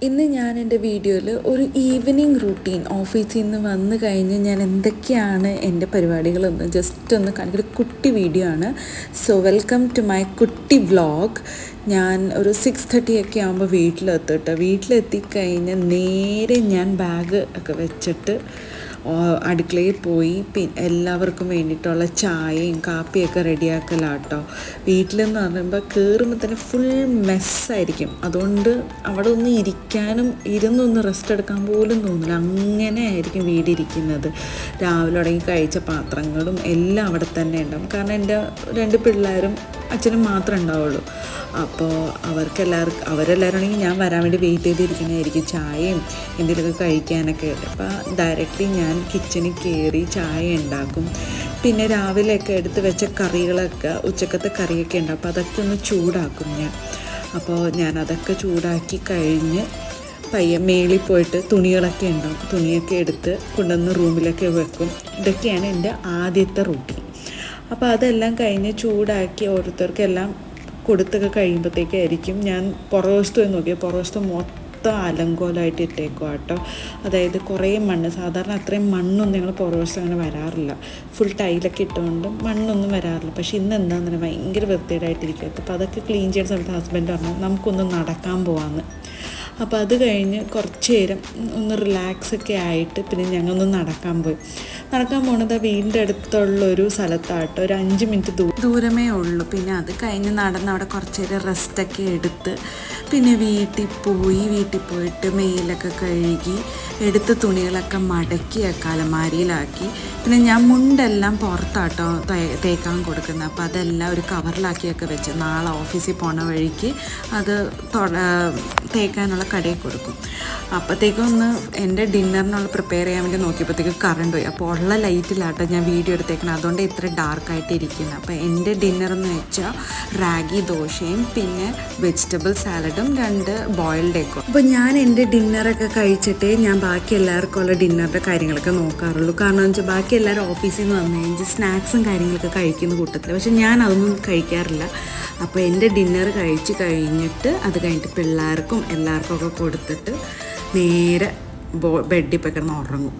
ഇന്ന് ഞാൻ എൻ്റെ വീഡിയോയിൽ ഒരു ഈവനിങ് റൂട്ടീൻ ഓഫീസിൽ നിന്ന് വന്നു കഴിഞ്ഞ് ഞാൻ എന്തൊക്കെയാണ് എൻ്റെ പരിപാടികളെന്ന് ജസ്റ്റ് ഒന്ന് കാണിക്കുന്ന ഒരു കുട്ടി വീഡിയോ ആണ്. സോ വെൽക്കം ടു മൈ കുട്ടി വ്ളോഗ്. ഞാൻ ഒരു 6:30 ഒക്കെ ആകുമ്പോൾ വീട്ടിലെത്തിക്കഴിഞ്ഞ് നേരെ ഞാൻ ബാഗ് ഒക്കെ വെച്ചിട്ട് അടുക്കളയിൽ പോയി എല്ലാവർക്കും വേണ്ടിയിട്ടുള്ള ചായയും കാപ്പിയൊക്കെ റെഡിയാക്കലാട്ടോ. വീട്ടിലെന്ന് പറയുമ്പോൾ കയറുമ്പോൾ തന്നെ ഫുൾ മെസ്സായിരിക്കും. അതുകൊണ്ട് അവിടെ ഒന്ന് ഇരിക്കാനും ഇരുന്നൊന്ന് റെസ്റ്റ് എടുക്കാൻ പോലും തോന്നില്ല. അങ്ങനെ ആയിരിക്കും വീടിരിക്കുന്നത്. രാവിലെ തുടങ്ങി കഴിച്ച പാത്രങ്ങളും എല്ലാം അവിടെ തന്നെ ഉണ്ടാവും. കാരണം എൻ്റെ 2 പിള്ളേരും അച്ഛനും മാത്രമേ ഉണ്ടാവുള്ളൂ. അപ്പോൾ അവരെല്ലാവരും ആണെങ്കിൽ ഞാൻ വരാൻ വേണ്ടി വെയിറ്റ് ചെയ്തിരിക്കുന്നതായിരിക്കും ചായയും എന്തെങ്കിലുമൊക്കെ കഴിക്കാനൊക്കെ. അപ്പോൾ ഡയറക്റ്റ്ലി ഞാൻ കിച്ചണിൽ കയറി ചായ ഉണ്ടാക്കും. പിന്നെ രാവിലെയൊക്കെ എടുത്ത് വെച്ച കറികളൊക്കെ ഉച്ചക്കത്തെ കറിയൊക്കെ ഉണ്ടാവും. അപ്പോൾ അതൊക്കെ ഒന്ന് ചൂടാക്കും ഞാൻ. അപ്പോൾ ഞാനതൊക്കെ ചൂടാക്കി കഴിഞ്ഞ് പയ്യെ മേളിൽ പോയിട്ട് തുണികളൊക്കെ ഉണ്ടാവും. തുണിയൊക്കെ എടുത്ത് കൊണ്ടുവന്ന് റൂമിലൊക്കെ വെക്കും. ഇതൊക്കെയാണ് എൻ്റെ ആദ്യത്തെ റൂട്ടീൻ. അപ്പോൾ അതെല്ലാം കഴിഞ്ഞ് ചൂടാക്കി ഓരോരുത്തർക്കെല്ലാം കൊടുത്തൊക്കെ കഴിയുമ്പോഴത്തേക്കായിരിക്കും ഞാൻ പുറവശത്ത് പോയി നോക്കിയാൽ പുറവശത്ത് മൊത്തം അലങ്കോലമായിട്ട് ഇട്ടേക്കുക കേട്ടോ. അതായത് കുറേ മണ്ണ്, സാധാരണ അത്രയും മണ്ണൊന്നും ഞങ്ങൾ പുറവശത്ത് അങ്ങനെ വരാറില്ല. ഫുൾ ടൈലൊക്കെ ഇട്ടുകൊണ്ട് മണ്ണൊന്നും വരാറില്ല. പക്ഷേ ഇന്ന് എന്താണെന്ന് പറഞ്ഞാൽ ഭയങ്കര വൃത്തികേടായിട്ടിരിക്കും. അപ്പോൾ അതൊക്കെ ക്ലീൻ ചെയ്യുന്ന സമയത്ത് ഹസ്ബൻഡ് പറഞ്ഞു നമുക്കൊന്ന് നടക്കാൻ പോകാമെന്ന്. അപ്പോൾ അത് കഴിഞ്ഞ് കുറച്ച് നേരം ഒന്ന് റിലാക്സൊക്കെ ആയിട്ട് പിന്നെ ഞങ്ങളൊന്ന് നടക്കാൻ പോണത് വീടിൻ്റെ അടുത്തുള്ളൊരു സ്ഥലത്താട്ടോ. ഒരു 5 മിനിറ്റ് ദൂരമേ ഉള്ളൂ. പിന്നെ അത് കഴിഞ്ഞ് നടന്ന് അവിടെ കുറച്ച് നേരം റെസ്റ്റൊക്കെ എടുത്ത് പിന്നെ വീട്ടിൽ പോയിട്ട് മെയിലൊക്കെ കഴുകി എടുത്ത തുണികളൊക്കെ മടക്കി അലമാരിയിലാക്കി. പിന്നെ ഞാൻ മുണ്ടെല്ലാം പുറത്താട്ടോ തേക്കാൻ കൊടുക്കുന്നത്. അപ്പോൾ അതെല്ലാം ഒരു കവറിലാക്കിയൊക്കെ വെച്ച് നാളെ ഓഫീസിൽ പോണ വഴിക്ക് അത് തേക്കാനുള്ള കടയിൽ കൊടുക്കും. അപ്പോഴത്തേക്കും ഒന്ന് എൻ്റെ ഡിന്നറിനുള്ള പ്രിപ്പയർ ചെയ്യാൻ വേണ്ടി നോക്കിയപ്പോഴത്തേക്കും കറണ്ട് പോയി. അപ്പോൾ ഉള്ള ലൈറ്റിലാട്ടോ ഞാൻ വീഡിയോ എടുത്തേക്കുന്നത്. അതുകൊണ്ട് ഇത്ര ഡാർക്കായിട്ട് ഇരിക്കുന്നത്. അപ്പോൾ എൻ്റെ ഡിന്നറെന്ന് വെച്ചാൽ റാഗി ദോശയും പിന്നെ വെജിറ്റബിൾ സാലഡും 2 ബോയിൽഡ് എഗ്ഗും. അപ്പോൾ ഞാൻ എൻ്റെ ഡിന്നറൊക്കെ കഴിച്ചിട്ടേ ഞാൻ ബാക്കി എല്ലാവർക്കും ഉള്ള ഡിന്നറിൻ്റെ കാര്യങ്ങളൊക്കെ നോക്കാറുള്ളൂ. കാരണം എന്ന് വെച്ചാൽ ബാക്കി എല്ലാവരും ഓഫീസിൽ നിന്ന് വന്നു കഴിഞ്ഞാൽ സ്നാക്സും കാര്യങ്ങളൊക്കെ കഴിക്കുന്ന കൂട്ടത്തില്ല. പക്ഷെ ഞാൻ അതൊന്നും കഴിക്കാറില്ല. അപ്പോൾ എൻ്റെ ഡിന്നർ കഴിച്ച് കഴിഞ്ഞിട്ട് അത് കഴിഞ്ഞിട്ട് പിള്ളേർക്കും എല്ലാവർക്കും ഒക്കെ കൊടുത്തിട്ട് നേരെ ബെഡിൽ പോയി കിടന്ന് ഉറങ്ങും.